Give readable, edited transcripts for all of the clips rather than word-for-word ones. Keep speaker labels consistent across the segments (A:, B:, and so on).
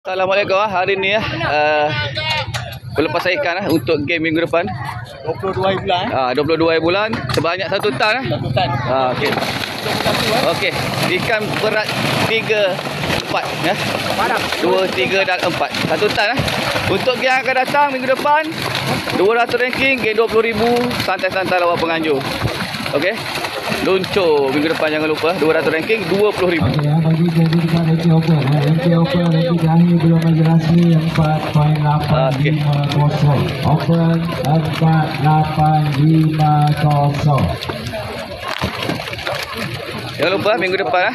A: Assalamualaikum. Hari ni pelepasan ikan untuk game minggu depan.
B: 22 bulan.
A: 22 bulan sebanyak 1 tan.
B: 1 tan.
A: Okey. Okey. Ikan berat 3 4 ya. 2 3 dan 4. 1 tan. Untuk game yang akan datang minggu depan 200 ranking, game 20,000, santai-santai lawan penganjur. Okey. Luncur minggu depan, jangan lupa 200 ranking 20,000.
C: Okey, bagi jadi dekat ranking open. Ranking open ranking terakhir belum lagi rasmi 4.850. Open 4.850.
A: Jangan lupa minggu depan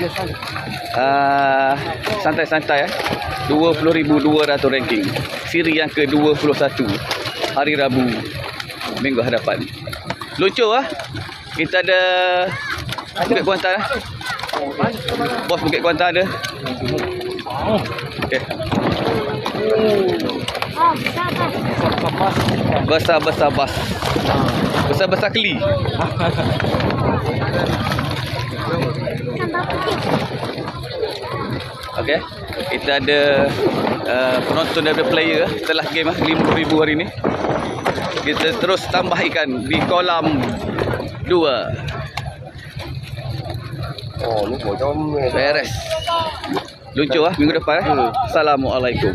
A: santai-santai 20,200 ranking. Siri yang ke-21 hari Rabu minggu hadapan. Luncur kita ada Bukit Kuantan. Bos Bukit Kuantan ada. Okey. Besar-besar bas. Besar-besar keli. Okey. Kita ada penonton daripada player setelah game 50,000 hari ni. Kita terus tambah ikan di kolam 2.
B: Oh, lupa jom.
A: Beres. Luncur minggu depan. Assalamualaikum.